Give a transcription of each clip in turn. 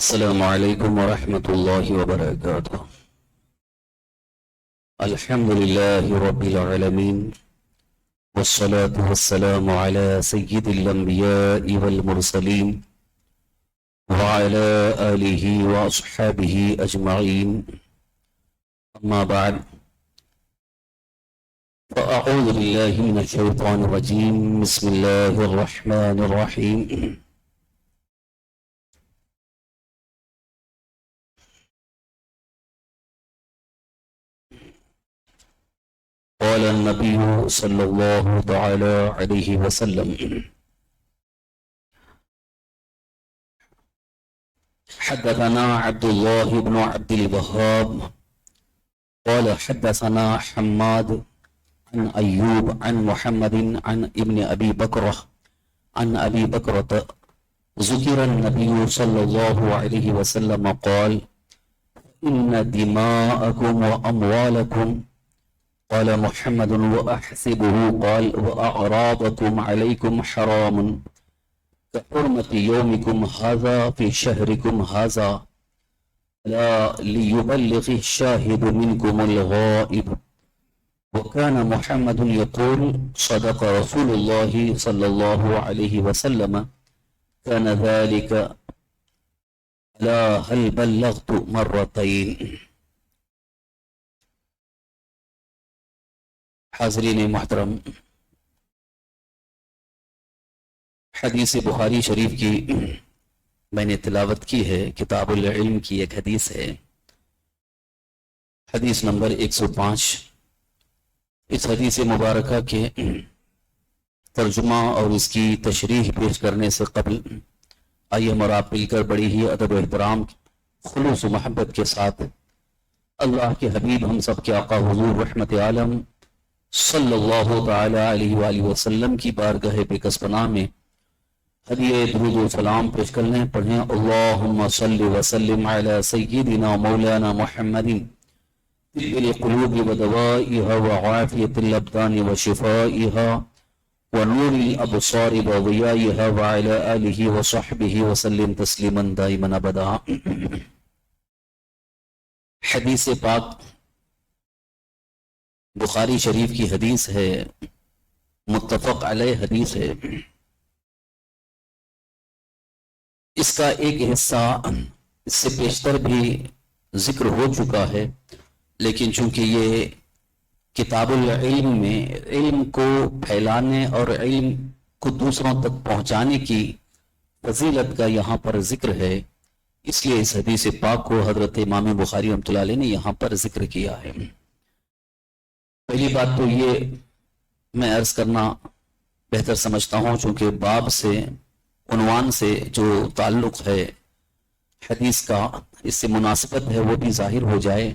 السلام علیکم ورحمۃ اللہ وبرکاتہ۔ الحمد للہ رب العالمین والصلاة والسلام على سید الانبیاء والمرسلین وعلى آلہ واصحابہ اجمعین، اما بعد فاعوذ باللہ من الشیطان الرجیم، بسم اللہ الرحمن الرحیم۔ قال النبي صلى الله تعالى عليه وسلم: حدثنا عبد الله بن عبد الوهاب قال حدثنا حماد عن أيوب عن محمد عن ابن أبي بكرة عن أبي بكرة ذكر النبي صلى الله عليه وسلم قال: إن دماءكم وأموالكم، قال محمد وأحسبه قال: وأعراضكم عليكم حرام كحرمة يومكم هذا في شهركم هذا، لا ليبلغ الشاهد منكم الغائب. وكان محمد يقول: صدق رسول الله صلى الله عليه وسلم، كان ذلك لا هل بلغت مرتين. حاضرین محترم، حدیث بخاری شریف کی میں نے تلاوت کی ہے۔ کتاب العلم کی ایک حدیث ہے، حدیث نمبر 105۔ اس حدیث مبارکہ کے ترجمہ اور اس کی تشریح پیش کرنے سے قبل آئیے ہم اور آپ مل کر بڑی ہی ادب و احترام، خلوص و محبت کے ساتھ اللہ کے حبیب ہم سب کے آقا حضور رحمت عالم صلی اللہ تعالی علیہ وآلہ وسلم کی بارگاہ بکس پناہ میں ہدیہ درود و سلام پیش کرنے پڑھیں۔ اللہم صلی وسلم علی سیدنا مولانا محمد طب القلوب ودوائها وعافیت الابدان وشفائها ونور الابصار وضیائها وعلى آلہ وصحبہ وسلم تسلیما دائما ابدا۔ حدیث پاک بخاری شریف کی حدیث ہے، متفق علیہ حدیث ہے۔ اس کا ایک حصہ اس سے پیشتر بھی ذکر ہو چکا ہے، لیکن چونکہ یہ کتاب العلم میں علم کو پھیلانے اور علم کو دوسروں تک پہنچانے کی فضیلت کا یہاں پر ذکر ہے، اس لیے اس حدیث پاک کو حضرت امام بخاری رحمۃ اللہ علیہ نے یہاں پر ذکر کیا ہے۔ پہلی بات تو یہ میں عرض کرنا بہتر سمجھتا ہوں، چونکہ باب سے، عنوان سے جو تعلق ہے حدیث کا، اس سے مناسبت ہے وہ بھی ظاہر ہو جائے۔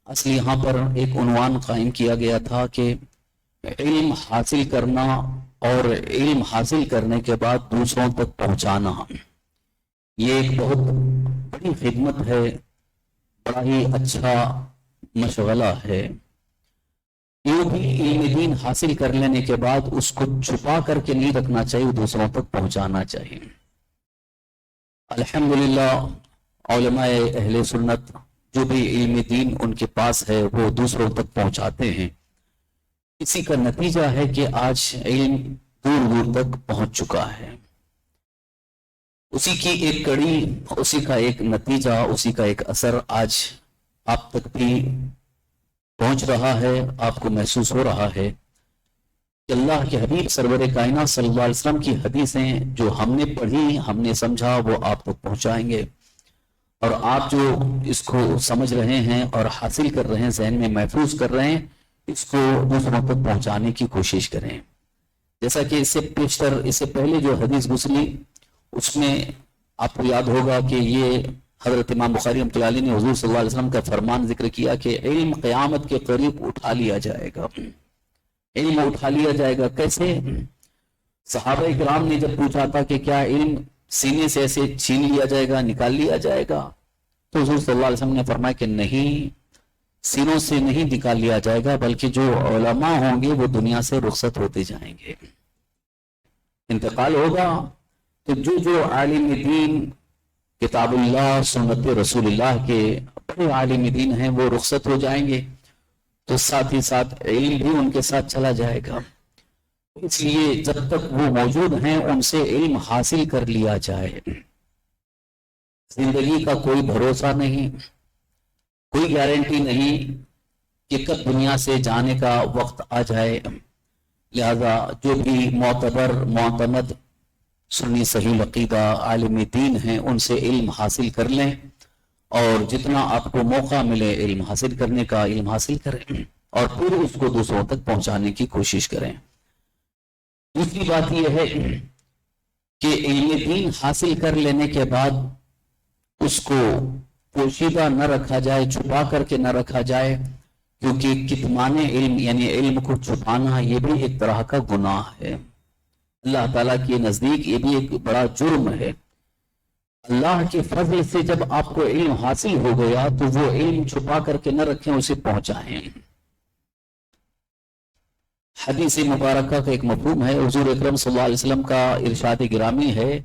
اصل یہاں پر ایک عنوان قائم کیا گیا تھا کہ علم حاصل کرنا اور علم حاصل کرنے کے بعد دوسروں تک پہنچانا، یہ ایک بہت بڑی خدمت ہے، بڑا ہی اچھا مشغلہ ہے۔ یوں بھی علم دین حاصل کر لینے کے بعد اس کو چھپا کر کے نہیں رکھنا چاہیے، دوسروں تک پہنچانا چاہیے۔ الحمدللہ علماء اہل سنت جو بھی علم دین ان کے پاس ہے وہ دوسروں تک پہنچاتے ہیں۔ اسی کا نتیجہ ہے کہ آج علم دور دور تک پہنچ چکا ہے۔ اسی کی ایک کڑی، اسی کا ایک نتیجہ، اسی کا ایک اثر آج آپ تک بھی پہنچ رہا ہے، آپ کو محسوس ہو رہا ہے کہ اللہ کے حبیب سرور کائنات صلی اللہ علیہ وسلم کی حدیثیں جو ہم نے پڑھی، ہم نے سمجھا، وہ آپ تک پہنچائیں گے، اور آپ جو اس کو سمجھ رہے ہیں اور حاصل کر رہے ہیں، ذہن میں محفوظ کر رہے ہیں، اس کو دوسروں تک پہنچانے کی کوشش کریں۔ جیسا کہ اس سے پیشتر، اس سے پہلے جو حدیث گزری اس میں آپ کو یاد ہوگا کہ یہ حضرت امام بخاری رحمۃ اللہ علیہ نے حضور صلی اللہ علیہ وسلم کا فرمان ذکر کیا کہ علم قیامت کے قریب اٹھا لیا جائے گا۔ علم اٹھا لیا جائے گا کیسے؟ صحابہ کرام نے جب پوچھا تھا کہ کیا علم سینے سے ایسے چھین لیا جائے گا، نکال لیا جائے گا، تو حضور صلی اللہ علیہ وسلم نے فرمایا کہ نہیں، سینوں سے نہیں نکال لیا جائے گا، بلکہ جو علماء ہوں گے وہ دنیا سے رخصت ہوتے جائیں گے، انتقال ہوگا، تو جو عالم دین کتاب اللہ سنت رسول اللہ کے بڑے عالم دین ہیں، وہ رخصت ہو جائیں گے تو ساتھ ہی ساتھ علم بھی ان کے ساتھ چلا جائے گا. اس لیے جب تک وہ موجود ہیں ان سے علم حاصل کر لیا جائے. زندگی کا کوئی بھروسہ نہیں، کوئی گارنٹی نہیں کہ کب دنیا سے جانے کا وقت آ جائے. لہذا جو بھی معتبر معتمد سنی صحیح عقیدہ عالم دین ہیں ان سے علم حاصل کر لیں، اور جتنا آپ کو موقع ملے علم حاصل کرنے کا علم حاصل کریں، اور پھر اس کو دوسروں تک پہنچانے کی کوشش کریں. دوسری بات یہ ہے کہ علم دین حاصل کر لینے کے بعد اس کو پوشیدہ نہ رکھا جائے، چھپا کر کے نہ رکھا جائے، کیونکہ کتمان علم یعنی علم کو چھپانا یہ بھی ایک طرح کا گناہ ہے. اللہ تعالیٰ کے نزدیک یہ بھی ایک بڑا جرم ہے. اللہ کے فضل سے جب آپ کو علم حاصل ہو گیا تو وہ علم چھپا کر کے نہ رکھیں، اسے پہنچائیں. حدیث مبارکہ کا ایک مفہوم ہے، حضور اکرم صلی اللہ علیہ وسلم کا ارشاد گرامی ہے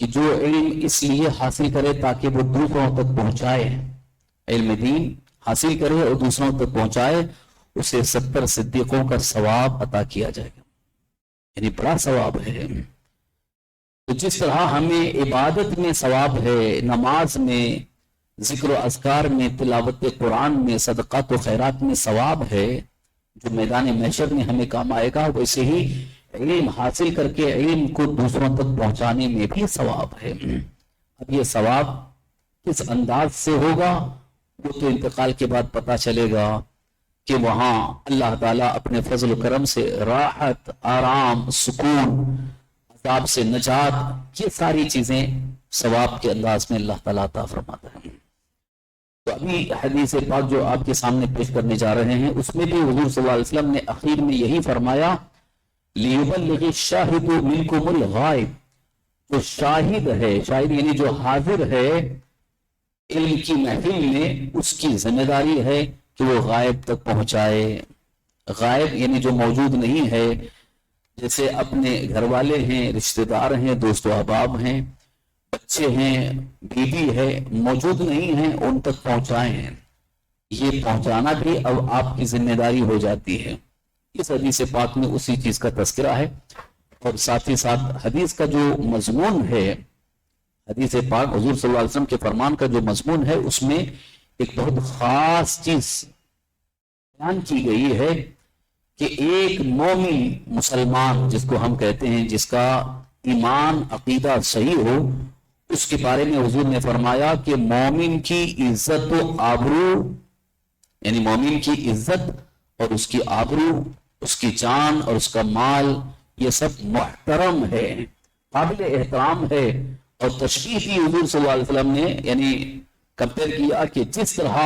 کہ جو علم اس لیے حاصل کرے تاکہ وہ دوسروں تک پہنچائے، علم دین حاصل کرے اور دوسروں تک پہنچائے، اسے 70 صدیقوں کا ثواب عطا کیا جائے گا. یعنی بڑا ثواب ہے. تو جس طرح ہمیں عبادت میں ثواب ہے، نماز میں، ذکر و اذکار میں، تلاوت قرآن میں، صدقات و خیرات میں ثواب ہے جو میدان محشر میں ہمیں کام آئے گا، ویسے ہی علم حاصل کر کے علم کو دوسروں تک پہنچانے میں بھی ثواب ہے. اب یہ ثواب کس انداز سے ہوگا وہ تو انتقال کے بعد پتہ چلے گا کہ وہاں اللہ تعالیٰ اپنے فضل و کرم سے راحت، آرام، سکون، عذاب سے نجات، یہ ساری چیزیں ثواب کے انداز میں اللہ تعالیٰ عطا فرماتا ہے. تو ابھی حدیث پاک جو آپ کے سامنے پیش کرنے جا رہے ہیں اس میں بھی حضور صلی اللہ علیہ وسلم نے اخیر میں یہی فرمایا، لِيُبَلِّغِ الشَّاهِدُ مِنْكُمُ الْغَائِبَ. جو شاہد ہے، شاہد یعنی جو حاضر ہے علم کی محفل میں، اس کی ذمہ داری ہے کہ وہ غائب تک پہنچائے. غائب یعنی جو موجود نہیں ہے، جیسے اپنے گھر والے ہیں، رشتہ دار ہیں، دوست و احباب ہیں، بچے ہیں، بیوی ہے، موجود نہیں ہیں، ان تک پہنچائیں. یہ پہنچانا بھی اب آپ کی ذمہ داری ہو جاتی ہے. اس حدیث پاک میں اسی چیز کا تذکرہ ہے، اور ساتھ ہی ساتھ حدیث کا جو مضمون ہے، حدیث پاک حضور صلی اللہ علیہ وسلم کے فرمان کا جو مضمون ہے، اس میں ایک بہت خاص چیز بیان کی گئی ہے کہ ایک مومن مسلمان جس کو ہم کہتے ہیں، جس کا ایمان عقیدہ صحیح ہو، اس کے بارے میں حضور نے فرمایا کہ مومن کی عزت و آبرو، یعنی مومن کی عزت اور اس کی آبرو، اس کی جان اور اس کا مال، یہ سب محترم ہے، قابل احترام ہے. اور تشبیہ کی حضور صلی اللہ علیہ وسلم نے یعنی کمپیر کیا کہ جس طرح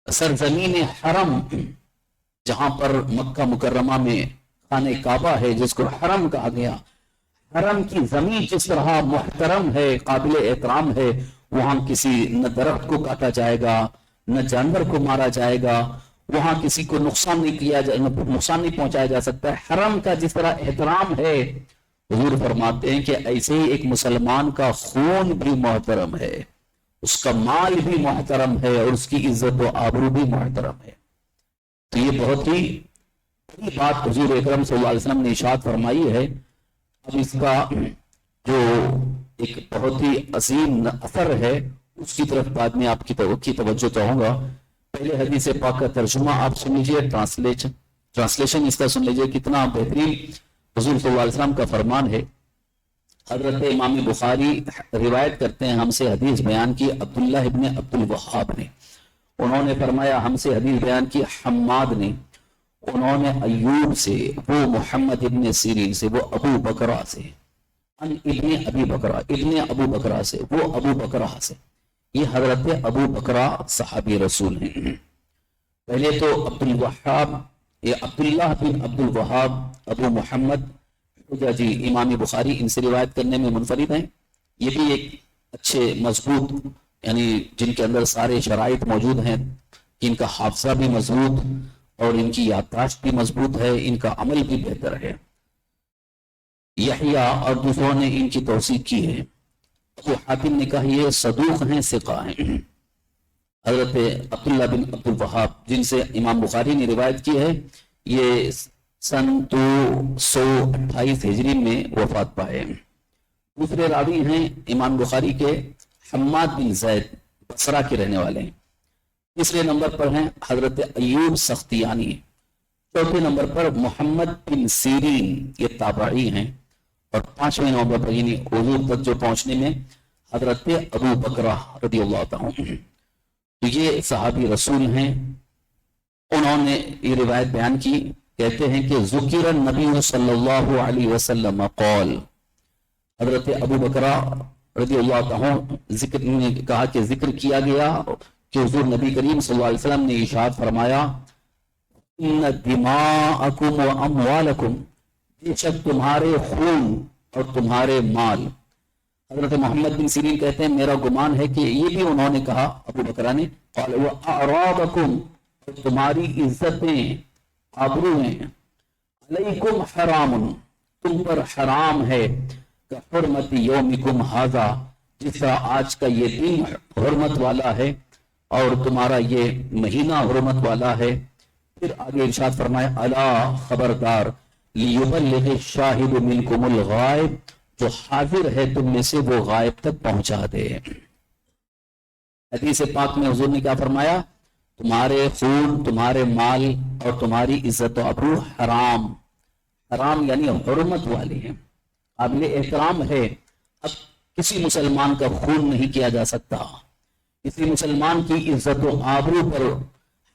سرزمین حرم، جہاں پر مکہ مکرمہ میں خانہ کعبہ ہے جس کو حرم کہا گیا، حرم کی زمین جس طرح محترم ہے، قابل احترام ہے، وہاں کسی نہ درخت کو کاٹا جائے گا، نہ جانور کو مارا جائے گا، وہاں کسی کو نقصان نہیں پہنچایا جا سکتا ہے. حرم کا جس طرح احترام ہے، حضور فرماتے ہیں کہ ایسے ہی ایک مسلمان کا خون بھی محترم ہے، اس کا مال بھی محترم ہے، اور اس کی عزت و آبرو بھی محترم ہے. تو یہ بہت ہی بڑی بات حضور اکرم صلی اللہ علیہ وسلم نے ارشاد فرمائی ہے. اب اس کا جو ایک بہت ہی عظیم اثر ہے اس کی طرف بعد میں آپ کی توجہ چاہوں گا. پہلے حدیث پاک کا ترجمہ آپ سن لیجئے، ٹرانسلیشن اس کا سن لیجئے، کتنا بہترین حضور صلی اللہ علیہ وسلم کا فرمان ہے. حضرت امام بخاری روایت کرتے ہیں، ہم سے حدیث بیان کی عبداللہ ابن عبد الوہاب نے، انہوں نے فرمایا ہم سے حدیث بیان کی حماد نے، انہوں نے ایوب سے، وہ محمد ابن سیرین سے، وہ ابو بکرہ سے، ابن ابو بکرہ سے، وہ ابو بکرہ سے. یہ حضرت ابو بکرہ صحابی رسول ہیں. پہلے تو عبد الوہاب، یہ عبداللہ بن عبد الوہاب ابو محمد حجاجی امام بخاری ان سے روایت کرنے میں منفرد ہیں. یہ بھی ایک اچھے مضبوط، یعنی جن کے اندر سارے شرائط موجود ہیں، ان کا حافظہ بھی مضبوط اور ان کی یادداشت بھی مضبوط ہے، ان کا عمل بھی بہتر ہے. یحییٰ اور دوسروں نے ان کی توثیق کی ہے. ابو حاتم نے کہا یہ صدوق ہیں، ثقہ ہیں۔ حضرت عبداللہ بن عبد الوہاب جن سے امام بخاری نے روایت کی ہے، یہ سن 228 ہجری میں وفات پائے۔ دوسرے راوی ہیں امام بخاری کے حماد بن زید، بصرہ کے رہنے والے ہیں۔ تیسرے نمبر پر ہیں حضرت ایوب سختیانی۔ چوتھے نمبر پر محمد بن سیرین، یہ تابعی ہیں۔ اور پانچویں نمبر پر یعنی حضور تک جو پہنچنے میں حضرت ابو بکرہ رضی اللہ تعالیٰ عنہ، تو یہ صحابی رسول ہیں۔ انہوں نے یہ روایت بیان کی، کہتے ہیں کہ ذکر النبی صلی اللہ علیہ وسلم قول، حضرت ابو بکرہ رضی اللہ عنہ ذکر نے کہا کہ ذکر کیا گیا کہ حضور نبی کریم صلی اللہ علیہ وسلم نے ارشاد فرمایا ان دماءکم و اموالکم، بے شک تمہارے خون اور تمہارے مال۔ حضرت محمد بن سیرین کہتے ہیں میرا گمان ہے کہ یہ بھی انہوں نے کہا ابو بکرہ نے، قال واعراضکم، تمہاری عزتیں آبرویں، علیکم حرام، تم پر حرام ہے، حرمت یومکم ھذا، جس طرح آج کا یہ دن حرمت والا ہے اور تمہارا یہ مہینہ حرمت والا ہے۔ پھر آگے ارشاد فرمایا الا خبردار، لیبلغ الشاہد منکم الغائب، جو حاضر ہے تم میں سے وہ غائب تک پہنچا دے۔ حدیث پاک میں حضور نے کیا فرمایا؟ تمہارے خون، تمہارے مال اور تمہاری عزت و ابرو حرام، حرام یعنی حرمت والے ہیں، قابل احترام ہے۔ اب کسی مسلمان کا خون نہیں کیا جا سکتا، کسی مسلمان کی عزت و آبرو پر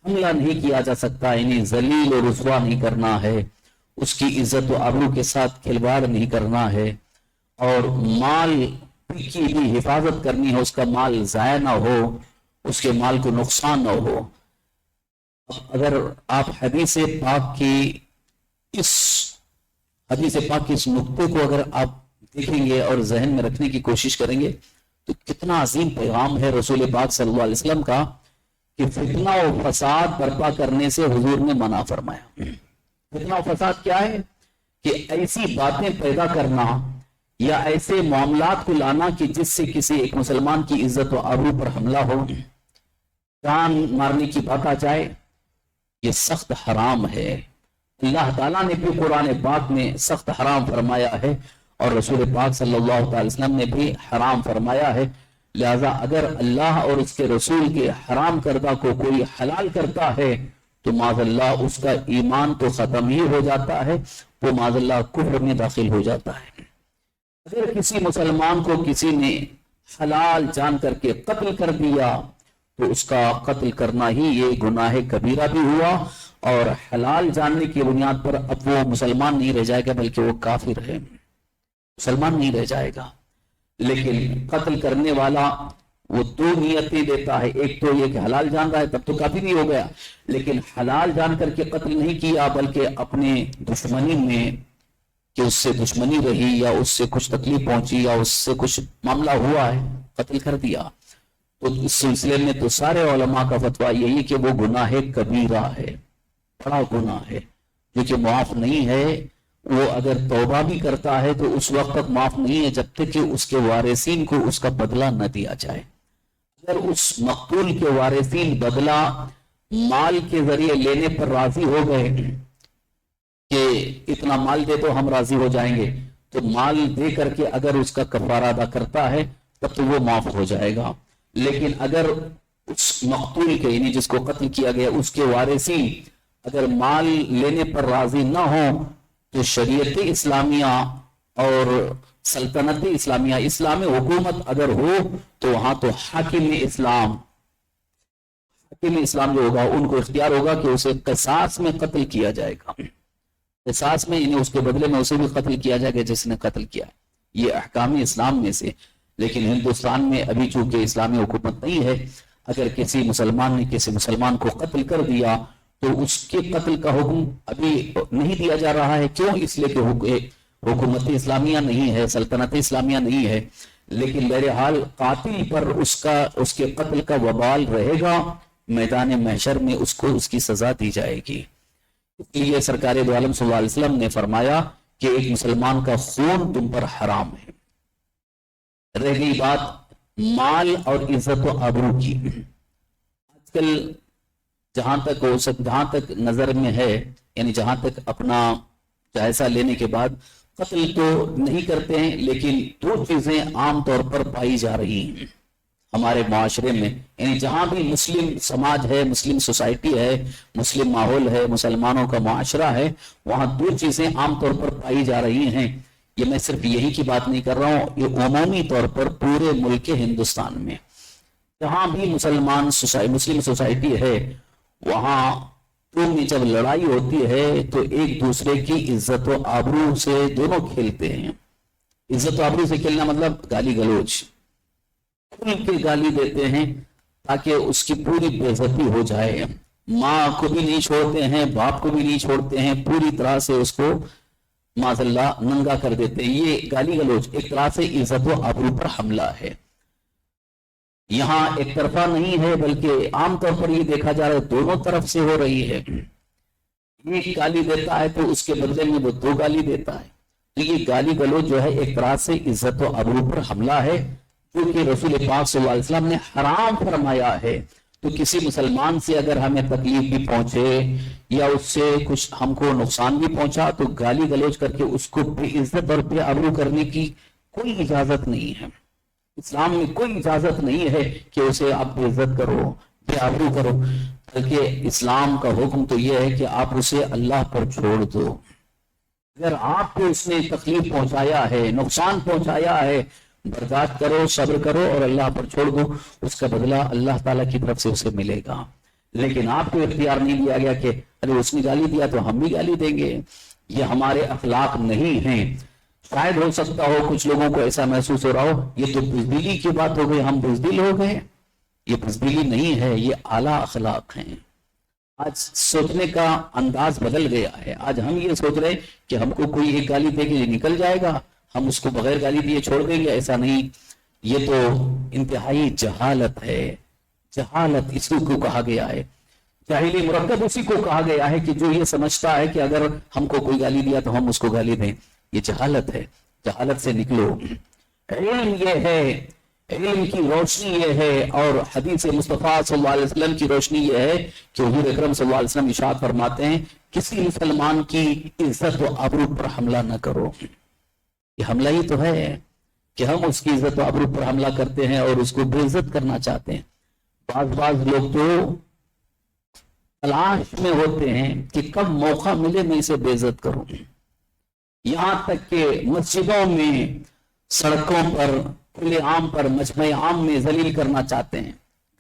حملہ نہیں کیا جا سکتا، یعنی ذلیل و رسوا نہیں کرنا ہے، اس کی عزت و آبرو کے ساتھ کھلواڑ نہیں کرنا ہے، اور مال کی بھی حفاظت کرنی ہے، اس کا مال ضائع نہ ہو، اس کے مال کو نقصان نہ ہو۔ اگر آپ حدیث پاک کی اس نقطے کو اگر آپ دیکھیں گے اور ذہن میں رکھنے کی کوشش کریں گے تو کتنا عظیم پیغام ہے رسول پاک صلی اللہ علیہ وسلم کا کہ فتنہ و فساد برپا کرنے سے حضور نے منع فرمایا۔ فتنہ و فساد کیا ہے؟ کہ ایسی باتیں پیدا کرنا یا ایسے معاملات کو لانا کہ جس سے کسی ایک مسلمان کی عزت و آبرو پر حملہ ہو، جان مارنے کی بات آ جائے، یہ سخت حرام ہے۔ اللہ تعالیٰ نے بھی قرآن پاک میں سخت حرام فرمایا ہے اور رسول پاک صلی اللہ علیہ وسلم نے بھی حرام فرمایا ہے۔ لہذا اگر اللہ اور اس کے رسول کے حرام کردہ کو کوئی حلال کرتا ہے تو معاذ اللہ اس کا ایمان تو ختم ہی ہو جاتا ہے، وہ معاذ اللہ کفر میں داخل ہو جاتا ہے۔ اگر کسی مسلمان کو کسی نے حلال جان کر کے قتل کر دیا تو اس کا قتل کرنا ہی یہ گناہ کبیرہ بھی ہوا، اور حلال جاننے کی بنیاد پر اب وہ مسلمان نہیں رہ جائے گا بلکہ وہ کافر ہے، مسلمان نہیں رہ جائے گا۔ لیکن قتل کرنے والا وہ دو نیتیں دیتا ہے، ایک تو یہ کہ حلال جان رہا ہے تب تو کافر ہی ہو گیا، لیکن حلال جان کر کے قتل نہیں کیا بلکہ اپنے دشمنی میں کہ اس سے دشمنی رہی یا اس سے کچھ تکلیف پہنچی یا اس سے کچھ معاملہ ہوا ہے قتل کر دیا، تو اس سلسلے میں تو سارے علماء کا فتویٰ یہی کہ وہ گناہ کبیرہ ہے، بڑا گناہ ہے جو کہ معاف نہیں ہے۔ وہ اگر توبہ بھی کرتا ہے تو اس وقت تک معاف نہیں ہے جب تک کہ اس کے وارثین کو اس کا بدلہ نہ دیا جائے۔ اگر اس مقتول کے وارثین بدلہ مال کے ذریعے لینے پر راضی ہو گئے کہ اتنا مال دے تو ہم راضی ہو جائیں گے، تو مال دے کر کے اگر اس کا کفارہ ادا کرتا ہے تب تو وہ معاف ہو جائے گا۔ لیکن اگر اس مقتول کے یعنی جس کو قتل کیا گیا اس کے وارثین اگر مال لینے پر راضی نہ ہوں تو شریعت اسلامیہ اور سلطنت اسلامیہ، اسلامی حکومت اگر ہو تو وہاں تو حاکم اسلام جو ہوگا ان کو اختیار ہوگا کہ اسے قصاص میں قتل کیا جائے گا، قصاص میں یعنی اس کے بدلے میں اسے بھی قتل کیا جائے گا جس نے قتل کیا، یہ احکام اسلام میں سے۔ لیکن ہندوستان میں ابھی چونکہ اسلامی حکومت نہیں ہے، اگر کسی مسلمان نے کسی مسلمان کو قتل کر دیا تو اس کے قتل کا حکم ابھی نہیں دیا جا رہا ہے۔ کیوں؟ اس لیے کہ حکومت اسلامیہ نہیں ہے، سلطنت اسلامیہ نہیں ہے، لیکن بہرحال قاتل پر اس کے قتل کا وبال رہے گا، میدان محشر میں اس کو اس کی سزا دی جائے گی۔ اس لیے سرکار دو عالم صلی اللہ علیہ وسلم نے فرمایا کہ ایک مسلمان کا خون تم پر حرام ہے۔ رہ گئی بات مال اور عزت و آبرو کی، آج کل جہاں تک نظر میں ہے، یعنی جہاں تک اپنا جائزہ لینے کے بعد قتل تو نہیں کرتے ہیں، لیکن دو چیزیں عام طور پر پائی جا رہی ہیں ہمارے معاشرے میں، یعنی جہاں بھی مسلم سماج ہے، مسلم سوسائٹی ہے، مسلم ماحول ہے، مسلمانوں کا معاشرہ ہے، وہاں دو چیزیں عام طور پر پائی جا رہی ہیں۔ یہ میں صرف یہی کی بات نہیں کر رہا ہوں، یہ عمومی طور پر پورے ملک ہندوستان میں جہاں بھی مسلم سوسائٹی ہے، وہاں میں جب لڑائی ہوتی ہے تو ایک دوسرے کی عزت و آبرو سے دونوں کھیلتے ہیں۔ عزت و آبرو سے کھیلنا مطلب گالی گلوچ، کھل کے گالی دیتے ہیں تاکہ اس کی پوری بے عزتی ہو جائے، ماں کو بھی نہیں چھوڑتے ہیں، باپ کو بھی نہیں چھوڑتے ہیں، پوری طرح سے اس کو معاذ اللہ ننگا کر دیتے ہیں۔ یہ گالی گلوچ ایک طرح سے عزت و آبرو پر حملہ ہے۔ یہاں ایک طرفہ نہیں ہے، بلکہ عام طور پر یہ دیکھا جا رہا ہے دونوں طرف سے ہو رہی ہے۔ ایک گالی دیتا ہے تو اس کے بدلے میں وہ دو گالی دیتا ہے، تو یہ گالی گلوچ جو ہے ایک طرح سے عزت و آبرو پر حملہ ہے، جو کہ رسول پاک صلی اللہ علیہ وسلم نے حرام فرمایا ہے۔ تو کسی مسلمان سے اگر ہمیں تکلیف بھی پہنچے یا اس سے کچھ ہم کو نقصان بھی پہنچا تو گالی گلوچ کر کے اس کو بے عزت اور بے آبرو کرنے کی کوئی اجازت نہیں ہے۔ اسلام میں کوئی اجازت نہیں ہے کہ اسے آپ بے عزت کرو، بے آبرو کرو، بلکہ اسلام کا حکم تو یہ ہے کہ آپ اسے اللہ پر چھوڑ دو۔ اگر آپ کو اس نے تکلیف پہنچایا ہے، نقصان پہنچایا ہے، برداشت کرو، صبر کرو اور اللہ پر چھوڑ دو، اس کا بدلہ اللہ تعالیٰ کی طرف سے اسے ملے گا۔ لیکن آپ کو اختیار نہیں دیا گیا کہ ارے اس نے گالی دیا تو ہم بھی گالی دیں گے، یہ ہمارے اخلاق نہیں ہیں۔ شاید ہو سکتا ہو کچھ لوگوں کو ایسا محسوس ہو رہا ہو یہ تو بزدلی کی بات ہو گئی، ہم بزدل ہو گئے۔ یہ بزدلی نہیں ہے، یہ اعلیٰ اخلاق ہیں۔ آج سوچنے کا انداز بدل گیا ہے، آج ہم یہ سوچ رہے کہ ہم کو کوئی ایک گالی دے کے یہ نکل جائے گا، ہم اس کو بغیر گالی دیے چھوڑ دیں گے، ایسا نہیں۔ یہ تو انتہائی جہالت ہے، جہالت اس کو کہا گیا ہے، جاہلی مرکب اسی کو کہا گیا ہے کہ جو یہ سمجھتا ہے کہ اگر ہم کو کوئی گالی دیا تو ہم اس کو گالی دیں، یہ جہالت ہے۔ جہالت سے نکلو۔ علم یہ ہے، علم کی روشنی یہ ہے، اور حدیث مصطفیٰ صلی اللہ علیہ وسلم کی روشنی یہ ہے کہ حضور اکرم صلی اللہ علیہ وسلم ارشاد فرماتے ہیں کسی مسلمان کی عزت و آبرو پر حملہ نہ کرو۔ یہ حملہ ہی تو ہے کہ ہم اس کی عزت و آبرو پر حملہ کرتے ہیں اور اس کو بے عزت کرنا چاہتے ہیں۔ بعض لوگ تو تلاش میں ہوتے ہیں کہ کب موقع ملے میں اسے بے عزت کروں، یہاں تک کہ مسجدوں میں، سڑکوں پر، کھلے عام پر، مجمع عام میں ذلیل کرنا چاہتے ہیں۔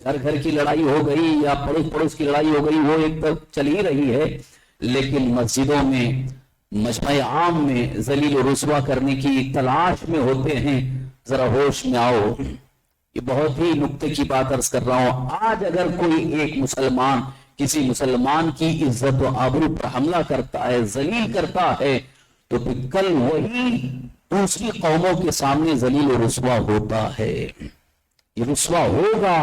گھر کی لڑائی ہو گئی یا پڑوس کی لڑائی ہو گئی، وہ ایک طرف چل ہی رہی ہے، لیکن مسجدوں میں، مجمع عام میں ذلیل و رسوا کرنے کی تلاش میں ہوتے ہیں۔ ذرا ہوش میں آؤ۔ یہ بہت ہی نکتے کی بات عرض کر رہا ہوں۔ آج اگر کوئی ایک مسلمان کسی مسلمان کی عزت و آبرو پر حملہ کرتا ہے، ذلیل کرتا ہے، تو پھر کل وہی دوسری قوموں کے سامنے ذلیل و رسوا ہوتا ہے۔ یہ رسوا ہوگا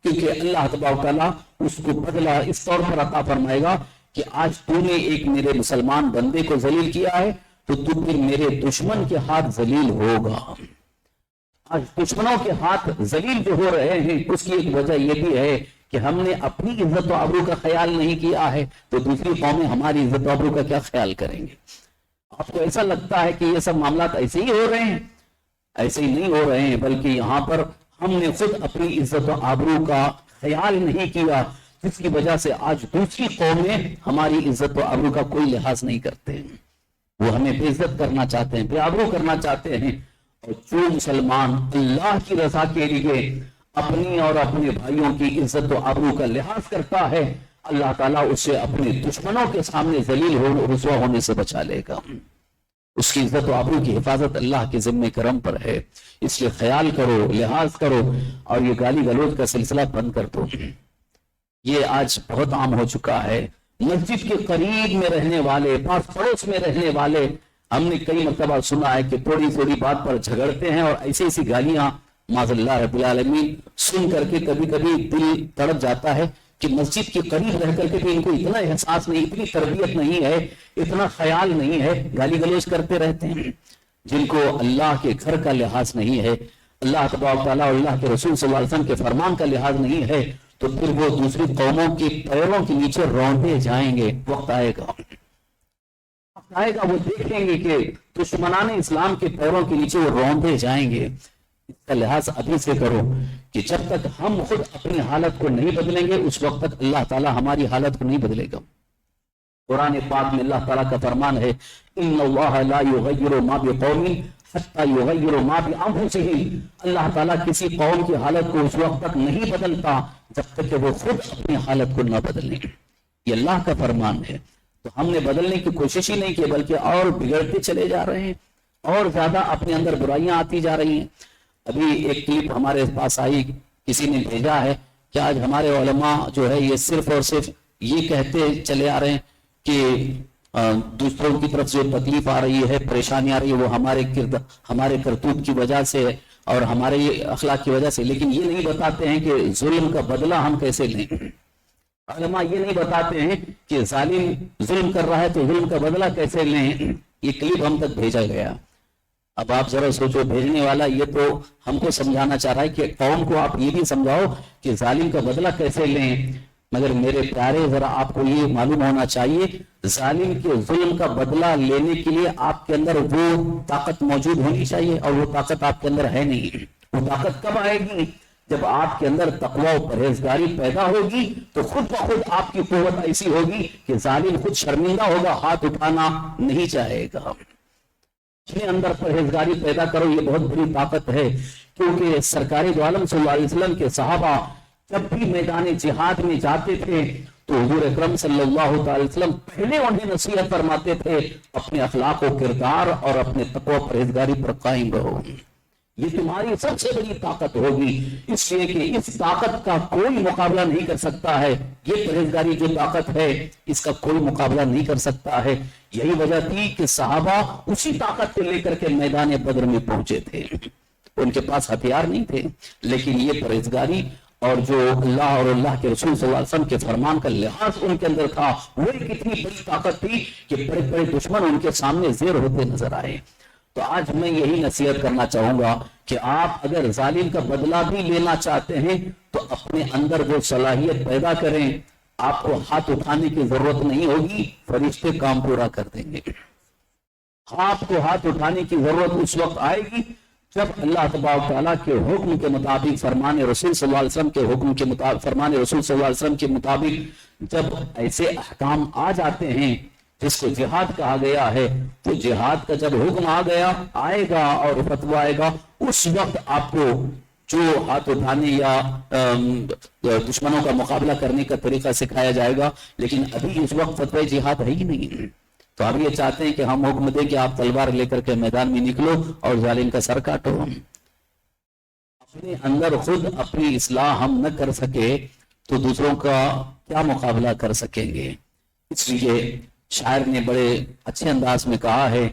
کیونکہ اللہ تبارک و تعالیٰ اس کو بدلہ اس طور پر عطا فرمائے گا کہ آج تو نے ایک میرے مسلمان بندے کو ذلیل کیا ہے تو تو پھر میرے دشمن کے ہاتھ ذلیل ہوگا۔ آج دشمنوں کے ہاتھ ذلیل جو ہو رہے ہیں اس کی ایک وجہ یہ بھی ہے کہ ہم نے اپنی عزت و آبرو کا خیال نہیں کیا ہے، تو دوسری قومیں ہماری عزت و آبرو کا کیا خیال کریں گے؟ آپ کو ایسا لگتا ہے کہ یہ سب معاملات ایسے ہی ہو رہے ہیں؟ ایسے ہی نہیں ہو رہے ہیں، بلکہ یہاں پر ہم نے خود اپنی عزت و آبرو کا خیال نہیں کیا، جس کی وجہ سے آج دوسری قومیں ہماری عزت و آبرو کا کوئی لحاظ نہیں کرتے ہیں، وہ ہمیں بے عزت کرنا چاہتے ہیں، بے آبرو کرنا چاہتے ہیں۔ اور جو مسلمان اللہ کی رضا کے لیے اپنی اور اپنے بھائیوں کی عزت و آبرو کا لحاظ کرتا ہے، اللہ تعالیٰ اسے اپنے دشمنوں کے سامنے ذلیل و رسوا ہونے سے بچا لے گا۔ اس کی عزت و آبرو کی حفاظت اللہ کے ذمہ کرم پر ہے، اس لیے خیال کرو، لحاظ کرو، اور یہ گالی گلوچ کا سلسلہ بند کر دو۔ یہ آج بہت عام ہو چکا ہے۔ مسجد کے قریب میں رہنے والے، پاس پڑوس میں رہنے والے، ہم نے کئی مرتبہ سنا ہے کہ تھوڑی تھوڑی بات پر جھگڑتے ہیں اور ایسی گالیاں معاذ اللہ رب العالمین سن کر کے کبھی کبھی دل تڑپ جاتا ہے کہ مسجد کے قریب رہ کر کے بھی ان کو اتنا احساس نہیں، اتنی تربیت نہیں ہے، اتنا خیال نہیں ہے، گالی گلوچ کرتے رہتے ہیں۔ جن کو اللہ کے گھر کا لحاظ نہیں ہے، اللہ تبارک تعالیٰ اور اللہ کے رسول صلی اللہ علیہ وسلم کے فرمان کا لحاظ نہیں ہے تو پھر وہ دوسری قوموں کے پیروں کے نیچے رونتے جائیں گے. وقت آئے گا وہ دیکھیں گے کہ دشمنان اسلام کے پیروں کے نیچے وہ رونتے جائیں گے. اس کا لحاظ ابھی سے کرو کہ جب تک ہم خود اپنی حالت کو نہیں بدلیں گے اس وقت تک اللہ تعالیٰ ہماری حالت کو نہیں بدلے گا. قرآن پاک میں اللہ تعالیٰ کا فرمان ہے ان اللہ لا یغیر ما بقوم حتی یغیروا ما بانفسہم. اللہ تعالیٰ کسی قوم کی حالت کو اس وقت تک نہیں بدلتا جب تک کہ وہ خود اپنی حالت کو نہ بدلیں. یہ اللہ کا فرمان ہے. تو ہم نے بدلنے کی کوشش ہی نہیں کی بلکہ اور بگڑتے چلے جا رہے ہیں اور زیادہ اپنے اندر برائیاں آتی جا رہی ہیں. ابھی ایک کلپ ہمارے پاس آئی, کسی نے بھیجا ہے کہ آج ہمارے علماء جو ہے یہ صرف اور صرف یہ کہتے چلے آ رہے ہیں کہ دوسروں کی طرف جو تکلیف آ رہی ہے, پریشانی آ رہی ہے, وہ ہمارے کرتوت کی وجہ سے اور ہمارے اخلاق کی وجہ سے, لیکن یہ نہیں بتاتے ہیں کہ ظلم کا بدلہ ہم کیسے لیں. علماء یہ نہیں بتاتے ہیں کہ ظالم ظلم کر رہا ہے تو ظلم کا بدلہ کیسے لیں. یہ کلپ ہم تک بھیجا گیا. اب آپ ذرا سوچو, بھیجنے والا یہ تو ہم کو سمجھانا چاہ رہا ہے کہ قوم کو آپ یہ بھی سمجھاؤ کہ ظالم کا بدلہ کیسے لیں. مگر میرے پیارے ذرا آپ کو یہ معلوم ہونا چاہیے ظالم کے ظلم کا بدلہ لینے کے لیے آپ کے اندر وہ طاقت موجود ہونی چاہیے اور وہ طاقت آپ کے اندر ہے نہیں. وہ طاقت کب آئے گی؟ جب آپ کے اندر تقوی و پرہیزگاری پیدا ہوگی تو خود بخود آپ کی قوت ایسی ہوگی کہ ظالم خود شرمندہ ہوگا, ہاتھ اٹھانا نہیں چاہے گا. اپنے اندر پرہیزگاری پیدا کرو, یہ بہت بڑی طاقت ہے. کیونکہ سرکار دو عالم صلی اللہ علیہ وسلم کے صحابہ جب بھی میدان جہاد میں جاتے تھے تو حضور اکرم صلی اللہ تعالی وسلم پہلے انہیں نصیحت فرماتے تھے اپنے اخلاق و کردار اور اپنے تقوی و پرہیزگاری پر قائم رہو. یہ تمہاری سب سے بڑی طاقت ہوگی, اس لیے کہ اس طاقت کا کوئی مقابلہ نہیں کر سکتا ہے. یہ پرہیزگاری جو طاقت ہے اس کا کوئی مقابلہ نہیں کر سکتا ہے. یہی وجہ تھی کہ صحابہ اسی طاقت کو لے کر کے میدان بدر میں پہنچے تھے. ان کے پاس ہتھیار نہیں تھے, لیکن یہ پرہیزگاری اور جو اللہ اور اللہ کے رسول صلی اللہ علیہ وسلم کے فرمان کا لحاظ ان کے اندر تھا, وہ ایک اتنی بڑی طاقت تھی کہ بڑے بڑے دشمن ان کے سامنے زیر ہوتے نظر آئے. تو آج میں یہی نصیحت کرنا چاہوں گا کہ آپ اگر ظالم کا بدلہ بھی لینا چاہتے ہیں تو اپنے اندر وہ صلاحیت پیدا کریں. آپ کو ہاتھ اٹھانے کی ضرورت نہیں ہوگی, فرشتے کام پورا کر دیں گے. آپ کو ہاتھ اٹھانے کی ضرورت اس وقت آئے گی جب اللہ تبارک تعالیٰ کے حکم کے مطابق, فرمان رسول صلی اللہ علیہ وسلم کے حکم کے مطابق, فرمان رسول صلی اللہ علیہ وسلم کے مطابق جب ایسے احکام آ جاتے ہیں جس کو جہاد کہا گیا ہے, تو جہاد کا جب حکم آئے گا اور فتویٰ آئے گا, اس وقت آپ کو جو ہاتھ اٹھانے یا دشمنوں کا مقابلہ کرنے کا طریقہ سکھایا جائے گا. لیکن ابھی اس وقت فتوی جہاد ہے ہی نہیں. تو آپ یہ چاہتے ہیں کہ ہم حکم دیں کہ آپ تلوار لے کر کے میدان میں نکلو اور ظالم کا سر کاٹو. اپنے اندر خود اپنی اصلاح ہم نہ کر سکے تو دوسروں کا کیا مقابلہ کر سکیں گے. اس لیے شاعر نے بڑے اچھے انداز میں کہا ہے,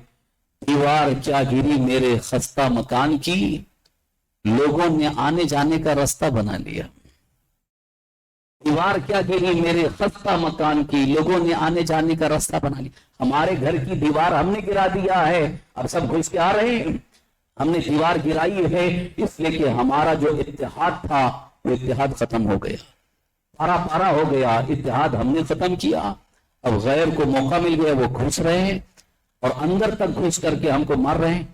دیوار کیا گری میرے خستہ مکان کی, لوگوں نے آنے جانے کا راستہ بنا لیا. دیوار کیا گری میرے خستہ مکان کی, لوگوں نے آنے جانے کا راستہ بنا لیا. ہمارے گھر کی دیوار ہم نے گرا دیا ہے, اب سب گھس کے آ رہے ہیں. ہم نے دیوار گرائی ہے اس لیے کہ ہمارا جو اتحاد تھا وہ اتحاد ختم ہو گیا, پارا پارا ہو گیا. اتحاد ہم نے ختم کیا, اب غیر کو موقع مل گیا, وہ گھس رہے ہیں اور اندر تک گھس کر کے ہم کو مار رہے ہیں.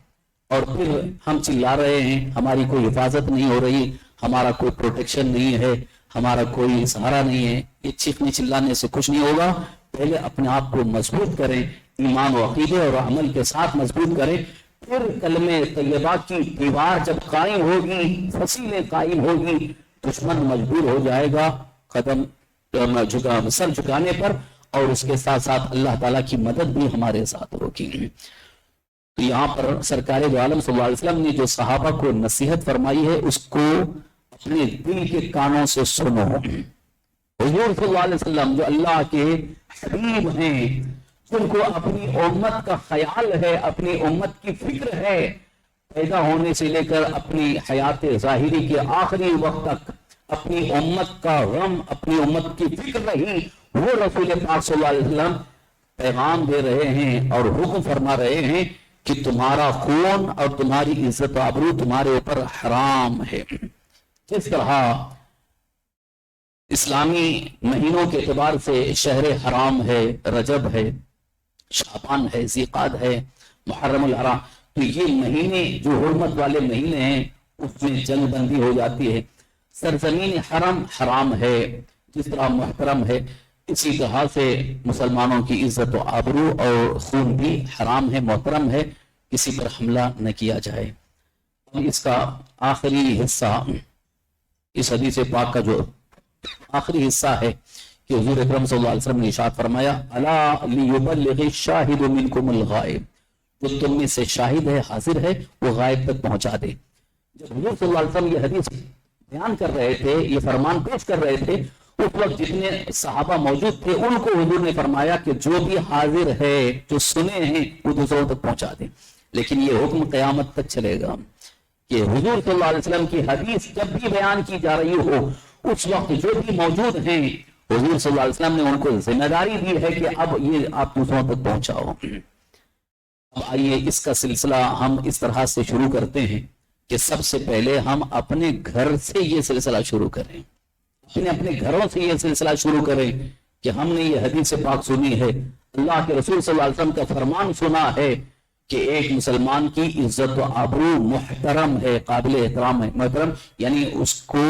اور پھر ہم چلا رہے ہیں, ہماری کوئی حفاظت نہیں ہو رہی, ہمارا کوئی پروٹیکشن نہیں ہے, ہمارا کوئی سہارا نہیں ہے. یہ چیخنے چلانے سے کچھ نہیں ہوگا. پہلے اپنے آپ کو مضبوط کریں, ایمان و عقیدے اور عمل کے ساتھ مضبوط کریں. پھر کلمہ طیبہ کی دیوار جب قائم ہوگی, فصیلیں قائم ہوگی, دشمن مجبور ہو جائے گا قدم سر جھکانے پر, اور اس کے ساتھ ساتھ اللہ تعالیٰ کی مدد بھی ہمارے ساتھ ہوگی. تو یہاں پر سرکار دو عالم صلی اللہ علیہ وسلم نے جو صحابہ کو نصیحت فرمائی ہے اس کو اپنے دل کے کانوں سے سنو. حضور صلی اللہ علیہ وسلم جو اللہ کے حبیب ہیں, جن کو اپنی امت کا خیال ہے, اپنی امت کی فکر ہے, پیدا ہونے سے لے کر اپنی حیات ظاہری کے آخری وقت تک اپنی امت کا غم, اپنی امت کی فکر رہی, وہ رسول پاک صلی اللہ علیہ وسلم پیغام دے رہے ہیں اور حکم فرما رہے ہیں کہ تمہارا خون اور تمہاری عزت و آبرو تمہارے اوپر حرام ہے۔ جس طرح اسلامی مہینوں کے اعتبار سے شہر حرام ہے، رجب ہے، شعبان ہے، ذیقعد ہے، محرم الحرام، تو یہ مہینے جو حرمت والے مہینے ہیں اس میں جنگ بندی ہو جاتی ہے۔ سرزمین حرم حرام ہے، جس طرح محترم ہے، اسی طرح سے مسلمانوں کی عزت و آبرو اور خون بھی حرام ہے، محترم ہے، کسی پر حملہ نہ کیا جائے۔ اس کا آخری حصہ، اس حدیث پاک کا جو آخری حصہ ہے کہ حضور اکرم صلی اللہ علیہ وسلم نے ارشاد فرمایا الا لیبلغ الشاہد منکم الغائب، جو تم میں سے شاہد ہے، حاضر ہے، وہ غائب تک پہنچا دے۔ جب حضور صلی اللہ علیہ وسلم یہ حدیث بیان کر رہے تھے، یہ فرمان پیش کر رہے تھے، اس وقت جتنے صحابہ موجود تھے ان کو حضور نے فرمایا کہ جو بھی حاضر ہے، جو سنے ہیں، وہ دوسروں تک پہنچا دیں۔ لیکن یہ حکم قیامت تک چلے گا کہ حضور صلی اللہ علیہ وسلم کی حدیث جب بھی بیان کی جا رہی ہو، اس وقت جو بھی موجود ہیں، حضور صلی اللہ علیہ وسلم نے ان کو ذمہ داری دی ہے کہ اب یہ آپ دوسروں تک پہنچاؤ۔ اب آئیے اس کا سلسلہ ہم اس طرح سے شروع کرتے ہیں کہ سب سے پہلے ہم اپنے گھر سے یہ سلسلہ شروع کریں، اپنے گھروں سے یہ سلسلہ شروع کریں کہ ہم نے یہ حدیث پاک سنی ہے، اللہ کے رسول صلی اللہ علیہ وسلم کا فرمان سنا ہے کہ ایک مسلمان کی عزت و آبرو محترم ہے، قابل احترام ہے۔ محترم یعنی اس کو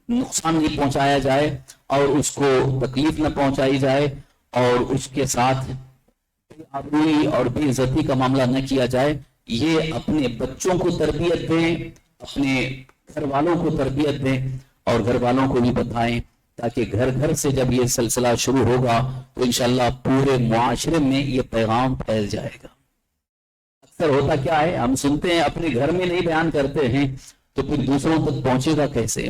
نقصان نہیں پہنچایا جائے اور اس کو تکلیف نہ پہنچائی جائے اور اس کے ساتھ آبروئی اور بے عزتی کا معاملہ نہ کیا جائے۔ یہ اپنے بچوں کو تربیت دیں، اپنے گھر والوں کو تربیت دیں اور گھر والوں کو بھی بتائیں، تاکہ گھر گھر سے جب یہ سلسلہ شروع ہوگا تو انشاءاللہ پورے معاشرے میں یہ پیغام پھیل جائے گا۔ اکثر ہوتا کیا ہے، ہم سنتے ہیں اپنے گھر میں نہیں بیان کرتے ہیں تو پھر دوسروں تک پہنچے گا کیسے؟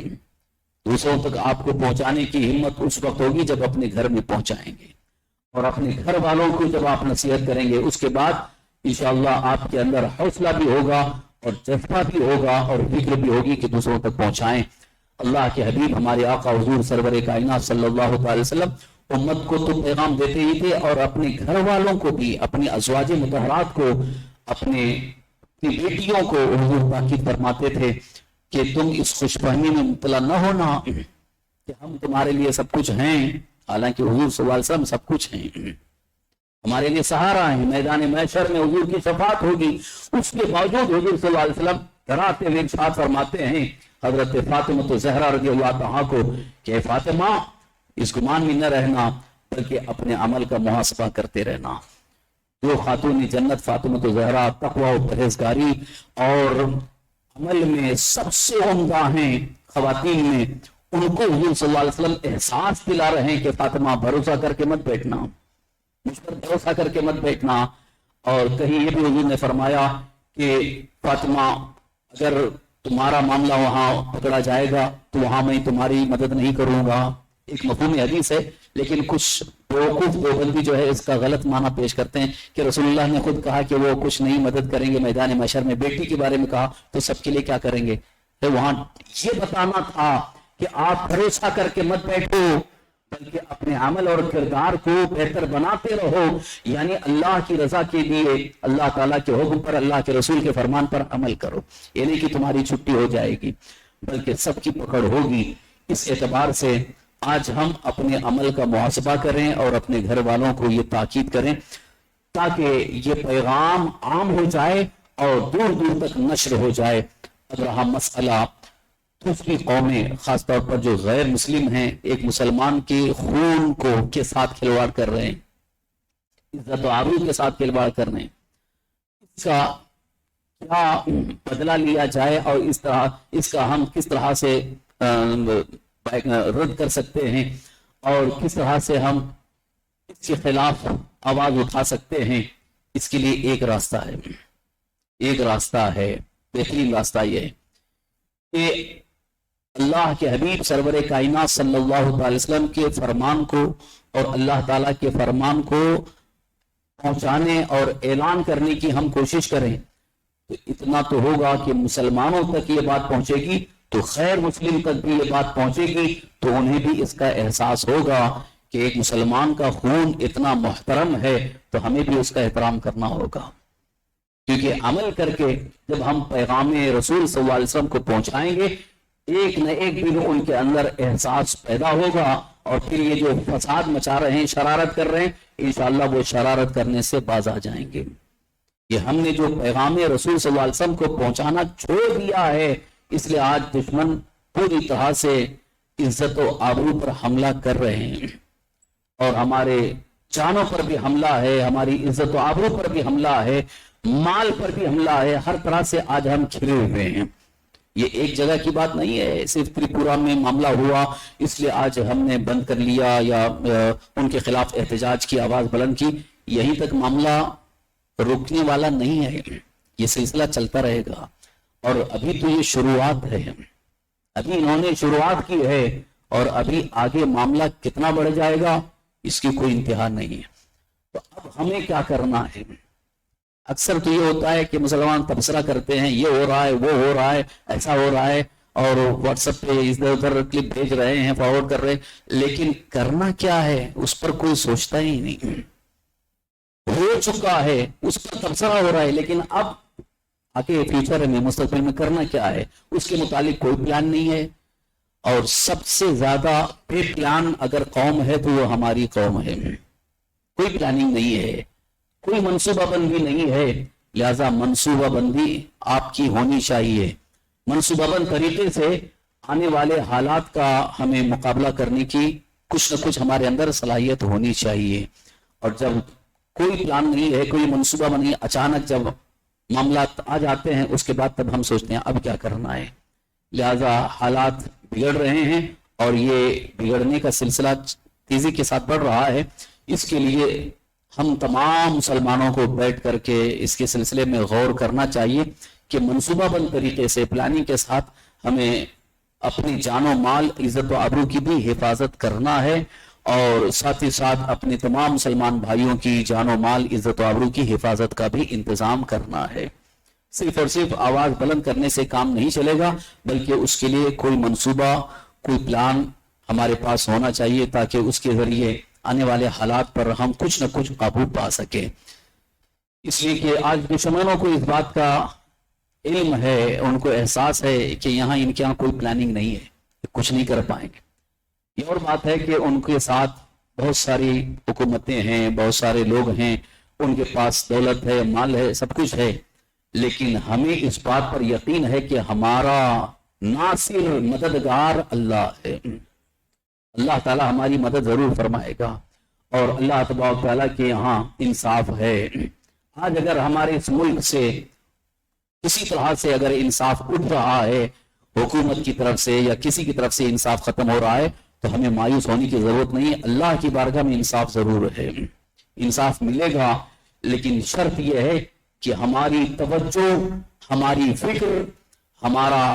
دوسروں تک آپ کو پہنچانے کی ہمت اس وقت ہوگی جب اپنے گھر میں پہنچائیں گے، اور اپنے گھر والوں کو جب آپ نصیحت کریں گے، اس کے بعد انشاءاللہ آپ کے اندر حوصلہ بھی ہوگا اور جذبہ بھی ہوگا اور فکر بھی ہوگی کہ دوسروں تک پہنچائیں۔ اللہ کے حبیب ہمارے آقا حضور سرور کائنات صلی اللہ علیہ وسلم امت کو تو پیغام دیتے ہی تھے، اور اپنے گھر والوں کو بھی، اپنی ازواج مطہرات کو، اپنی بیٹیوں کو حضور تاکید فرماتے تھے کہ تم اس خوش فہمی میں مبتلا نہ ہونا کہ ہم تمہارے لیے سب کچھ ہیں، حالانکہ حضور صلی اللہ علیہ وسلم سب کچھ ہیں، ہمارے لیے سہارا ہے، میدان محشر میں حضور کی شفاعت ہوگی۔ اس کے باوجود حضور صلی اللہ علیہ وسلم ڈراتے ہوئے ارشاد فرماتے ہیں حضرت فاطمہ زہرا رضی اللہ عنہا کو کہ فاطمہ اس گمان میں نہ رہنا بلکہ اپنے عمل کا محاسبہ کرتے رہنا۔ جو خاتون جنت فاطمہ زہرا تقوی و پرہیزگاری اور عمل میں سب سے عمدہ ہیں خواتین میں، ان کو حضور صلی اللہ علیہ وسلم احساس دلا رہے ہیں کہ فاطمہ بھروسہ کر کے مت بیٹھنا، مجھ پر بھروسہ کر کے مت بیٹھنا۔ اور کہیں یہ بھی حضور نے فرمایا کہ فاطمہ اگر تمہارا معاملہ وہاں پکڑا جائے گا تو وہاں میں تمہاری مدد نہیں کروں گا۔ ایک مفہوم حدیث ہے، لیکن کچھ بیوقوف دیوبندی جو ہے اس کا غلط معنی پیش کرتے ہیں کہ رسول اللہ نے خود کہا کہ وہ کچھ نہیں مدد کریں گے میدان محشر میں، بیٹی کے بارے میں کہا تو سب کے لیے کیا کریں گے؟ تو وہاں یہ بتانا تھا کہ آپ بھروسہ کر کے مت بیٹھو بلکہ اپنے عمل اور کردار کو بہتر بناتے رہو، یعنی اللہ کی رضا کے لیے اللہ تعالیٰ کے حکم پر، اللہ کے رسول کے فرمان پر عمل کرو، یہ نہیں کہ تمہاری چھٹی ہو جائے گی بلکہ سب کی پکڑ ہوگی۔ اس اعتبار سے آج ہم اپنے عمل کا محاسبہ کریں اور اپنے گھر والوں کو یہ تاکید کریں تاکہ یہ پیغام عام ہو جائے اور دور دور تک نشر ہو جائے۔ اب رہا مسئلہ دوسری قومیں، خاص طور پر جو غیر مسلم ہیں، ایک مسلمان کے خون کو کے ساتھ کھلواڑ کر رہے ہیں، عزت و آبرو کے ساتھ کھلواڑ کر رہے ہیں، اس کا کیا بدلہ لیا جائے اور اس کا ہم کس طرح سے رد کر سکتے ہیں اور کس طرح سے ہم اس کے خلاف آواز اٹھا سکتے ہیں، اس کے لیے ایک راستہ ہے، بہترین راستہ یہ ہے کہ اللہ کے حبیب سرور کائنات صلی اللہ علیہ وسلم کے فرمان کو اور اللہ تعالیٰ کے فرمان کو پہنچانے اور اعلان کرنے کی ہم کوشش کریں تو اتنا تو ہوگا کہ مسلمانوں تک یہ بات پہنچے گی تو غیر مسلم تک بھی یہ بات پہنچے گی تو انہیں بھی اس کا احساس ہوگا کہ ایک مسلمان کا خون اتنا محترم ہے تو ہمیں بھی اس کا احترام کرنا ہوگا۔ کیونکہ عمل کر کے جب ہم پیغام رسول صلی اللہ علیہ وسلم کو پہنچائیں گے، ایک نہ ایک دن ان کے اندر احساس پیدا ہوگا، اور پھر یہ جو فساد مچا رہے ہیں، شرارت کر رہے ہیں، انشاءاللہ وہ شرارت کرنے سے باز آ جائیں گے۔ یہ ہم نے جو پیغام رسول صلی اللہ علیہ وسلم کو پہنچانا چھوڑ دیا ہے، اس لیے آج دشمن پوری طرح سے عزت و آبرو پر حملہ کر رہے ہیں، اور ہمارے جانوں پر بھی حملہ ہے، ہماری عزت و آبرو پر بھی حملہ ہے، مال پر بھی حملہ ہے، ہر طرح سے آج ہم گھرے ہوئے ہیں۔ یہ ایک جگہ کی بات نہیں ہے، صرف تریپورہ میں معاملہ ہوا اس لیے آج ہم نے بند کر لیا یا ان کے خلاف احتجاج کی آواز بلند کی، یہیں تک معاملہ روکنے والا نہیں ہے، یہ سلسلہ چلتا رہے گا۔ اور ابھی تو یہ شروعات ہے، ابھی انہوں نے شروعات کی ہے، اور ابھی آگے معاملہ کتنا بڑھ جائے گا اس کی کوئی انتہا نہیں ہے۔ تو اب ہمیں کیا کرنا ہے؟ اکثر تو یہ ہوتا ہے کہ مسلمان تبصرہ کرتے ہیں، یہ ہو رہا ہے، وہ ہو رہا ہے، ایسا ہو رہا ہے، اور واٹس ایپ پہ ادھر ادھر کلپ بھیج رہے ہیں، فارورڈ کر رہے ہیں، لیکن کرنا کیا ہے اس پر کوئی سوچتا ہی نہیں۔ ہو چکا ہے اس پر تبصرہ ہو رہا ہے، لیکن اب آگے فیوچر میں، مستقبل میں کرنا کیا ہے اس کے متعلق کوئی پلان نہیں ہے۔ اور سب سے زیادہ بے پلان اگر قوم ہے تو وہ ہماری قوم ہے، کوئی پلاننگ نہیں ہے، کوئی منصوبہ بندی نہیں ہے، لہذا منصوبہ بندی آپ کی ہونی چاہیے۔ منصوبہ بند طریقے سے آنے والے حالات کا ہمیں مقابلہ کرنے کی کچھ نہ کچھ ہمارے اندر صلاحیت ہونی چاہیے۔ اور جب کوئی پلان نہیں ہے، کوئی منصوبہ بندی، اچانک جب معاملات آ جاتے ہیں اس کے بعد تب ہم سوچتے ہیں اب کیا کرنا ہے۔ لہذا حالات بگڑ رہے ہیں، اور یہ بگڑنے کا سلسلہ تیزی کے ساتھ بڑھ رہا ہے۔ اس کے لیے ہم تمام مسلمانوں کو بیٹھ کر کے اس کے سلسلے میں غور کرنا چاہیے کہ منصوبہ بند طریقے سے، پلاننگ کے ساتھ ہمیں اپنی جان و مال، عزت و آبرو کی بھی حفاظت کرنا ہے، اور ساتھ ہی ساتھ اپنے تمام مسلمان بھائیوں کی جان و مال، عزت و آبرو کی حفاظت کا بھی انتظام کرنا ہے۔ صرف اور صرف آواز بلند کرنے سے کام نہیں چلے گا، بلکہ اس کے لیے کوئی منصوبہ، کوئی پلان ہمارے پاس ہونا چاہیے، تاکہ اس کے ذریعے آنے والے حالات پر ہم کچھ نہ کچھ قابو پا سکیں۔ اس لیے کہ آج دشمنوں کو اس بات کا علم ہے، ان کو احساس ہے کہ یہاں ان کے یہاں کوئی پلاننگ نہیں ہے، کچھ نہیں کر پائیں گے۔ یہ اور بات ہے کہ ان کے ساتھ بہت ساری حکومتیں ہیں، بہت سارے لوگ ہیں، ان کے پاس دولت ہے، مال ہے، سب کچھ ہے، لیکن ہمیں اس بات پر یقین ہے کہ ہمارا ناصر، مددگار اللہ ہے۔ اللہ تعالیٰ ہماری مدد ضرور فرمائے گا، اور اللہ تبارک تعالیٰ کے یہاں انصاف ہے۔ آج اگر ہمارے اس ملک سے کسی طرح سے اگر انصاف اٹھ رہا ہے، حکومت کی طرف سے یا کسی کی طرف سے انصاف ختم ہو رہا ہے، تو ہمیں مایوس ہونے کی ضرورت نہیں ہے۔ اللہ کی بارگاہ میں انصاف ضرور ہے، انصاف ملے گا، لیکن شرط یہ ہے کہ ہماری توجہ، ہماری فکر، ہمارا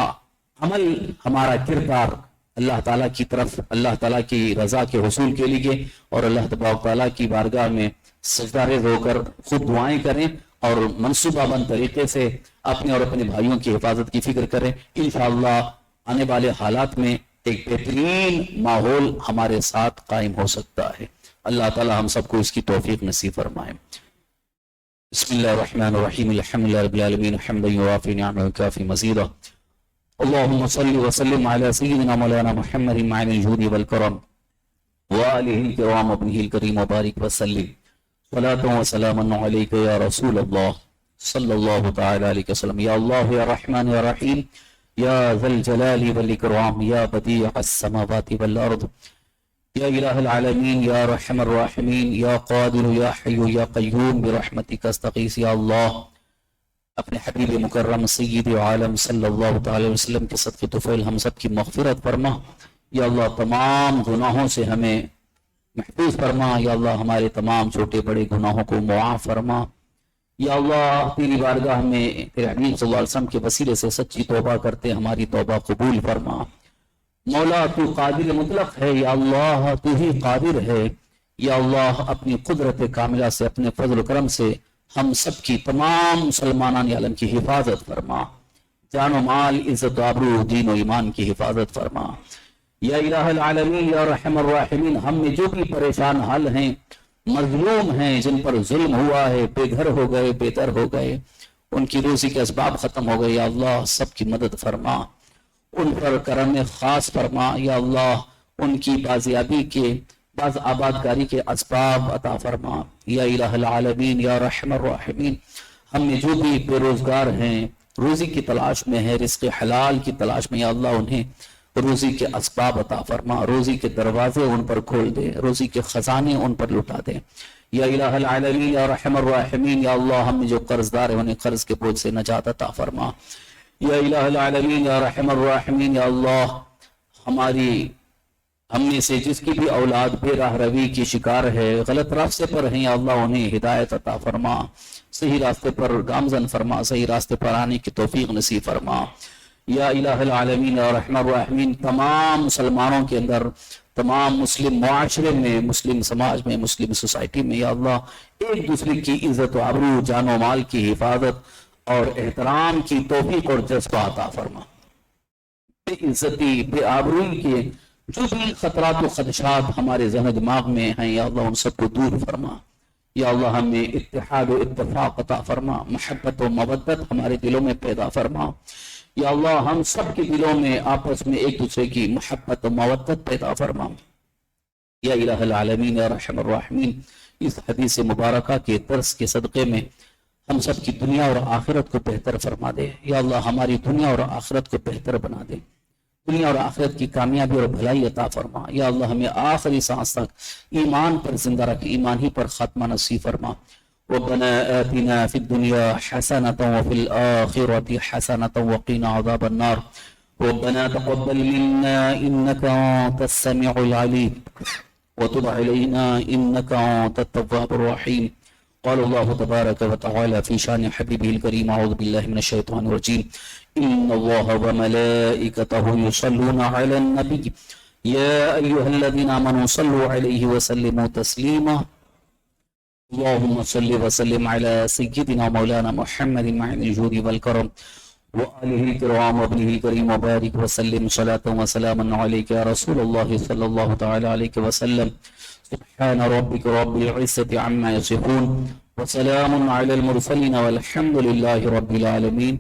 عمل، ہمارا کردار اللہ تعالیٰ کی طرف، اللہ تعالیٰ کی رضا کے حصول کے لیے، اور اللہ تبارک تعالیٰ کی بارگاہ میں سجدہ ریز ہو کر خود دعائیں کریں، اور منصوبہ بند طریقے سے اپنے اور اپنے بھائیوں کی حفاظت کی فکر کریں۔ انشاءاللہ آنے والے حالات میں ایک بہترین ماحول ہمارے ساتھ قائم ہو سکتا ہے۔ اللہ تعالیٰ ہم سب کو اس کی توفیق نصیب فرمائے۔ بسم اللہ الرحمن الرحیم، الحمدللہ رب العالمین، حمدا یوافی نعمہ وکافی مزیدا، اللہم صلی وسلم علی سیدنا مولانا محمد معین الجود والکرم وآلہ الکرام ابنہ الکریم وبارک وسلم، صلاة و سلام علیک یا رسول اللہ صلی اللہ تعالی علیہ وسلم۔ یا اللہ یا رحمن یا رحیم، یا ذا الجلال والاکرام، یا بدیع السماوات والارض، یا الہ العالمین، یا رحم الراحمین، یا قادر یا حی یا قیوم، برحمتک استغیث۔ یا اللہ اپنے حبیب مکرم سید عالم صلی اللہ تعالی وسلم کے صدقے طفیل ہم سب کی مغفرت فرما۔ یا اللہ تمام گناہوں سے ہمیں محفوظ فرما، یا اللہ ہمارے تمام چھوٹے بڑے گناہوں کو معاف فرما۔ یا اللہ تیری بارگاہ میں تیرے حبیب صلی اللہ علیہ وسلم کے وسیلے سے سچی توبہ کرتے، ہماری توبہ قبول فرما۔ مولا تو قادر مطلق ہے، یا اللہ تو ہی قادر ہے۔ یا اللہ اپنی قدرت کاملہ سے، اپنے فضل و کرم سے ہم سب کی، تمام مسلمانان عالم کی حفاظت فرما، جان و مال، عزت و آبرو، دین و ایمان کی حفاظت فرما۔ یا الہ العالمین، یا رحم الراحمین، ہم میں جو بھی پریشان حال ہیں، مظلوم ہیں، جن پر ظلم ہوا ہے، بے گھر ہو گئے، بے در ہو گئے، ان کی روزی کے اسباب ختم ہو گئے، یا اللہ سب کی مدد فرما، ان پر کرم خاص فرما، یا اللہ ان کی بازیابی کے باز آبادکاری کے اسباب عطا فرما، یا الہ العالمین یا رحم الراحمین۔ ہم میں جو بھی بے روزگار ہیں، روزی کی تلاش میں ہے، رزق حلال کی تلاش میں، یا اللہ انہیں روزی کے اسباب عطا فرما، روزی کے دروازے ان پر کھول دے، روزی کے خزانے ان پر لٹا دے، یا الہ العالمین یا رحم الراحمین۔ یا اللہ ہم میں جو قرض دار ہیں انہیں قرض کے بوجھ سے نجات عطا فرما، یا الہ العالمین یا رحم الراحمین۔ یا اللہ ہم میں سے جس کی بھی اولاد بے راہ روی کی شکار ہے، غلط راستے پر ہیں، یا اللہ انہیں ہدایت عطا فرما، صحیح راستے پر گامزن فرما، صحیح راستے پر آنے کی توفیق نصیب فرما، یا الہ العالمین یا رحم الراحمین۔ تمام مسلمانوں کے اندر، تمام مسلم معاشرے میں، مسلم سماج میں، مسلم سوسائٹی میں، یا اللہ ایک دوسرے کی عزت و آبرو، جان و مال کی حفاظت اور احترام کی توفیق اور جذبہ عطا فرما۔ بے عزتی، بے آبروئی کے جو بھی خطرات و خدشات ہمارے ذہن و دماغ میں ہیں، یا اللہ ان سب کو دور فرما، یا اللہ ہمیں اتحاد و اتفاق عطا فرما، محبت و مودت ہمارے دلوں میں پیدا فرما، یا اللہ ہم سب کے دلوں میں آپس میں ایک دوسرے کی محبت و مودت پیدا فرما، یا الہ العالمین یا رحم الراحمین۔ اس حدیث مبارکہ کے درس کے صدقے میں ہم سب کی دنیا اور آخرت کو بہتر فرما دے، یا اللہ ہماری دنیا اور آخرت کو بہتر بنا دے، دنیا اور آخرت کی کامیابی اور بھلائی عطا فرما، یا اللہ ہمیں آخری سانس تک ایمان پر زندہ رکھ، ایمان ہی پر خاتمہ نصیب فرما۔ ربنا آتنا في الدنيا حسنة وفي الآخرة حسنة وقنا عذاب النار ربنا تقبل منا إنك أنت السميع العليم وتب علينا إنك أنت التواب الرحيم قال الله تبارك وتعالى في شان حبيبه الكريم أعوذ بالله من الشيطان الرجيم إن الله وملائكته يصلون على النبي يا أيها الذين آمنوا صلوا عليه وسلموا تسليما اللهم صل وسلم على سيدنا مولانا محمد معين الجود والكرم وآله الكرام وابنه الكريم وبارك وسلم صلاة وسلاما عليك يا رسول الله صلى الله تعالى عليه وسلم سبحان ربك رب العزة عما يصفون وسلام على المرسلين والحمد لله رب العالمين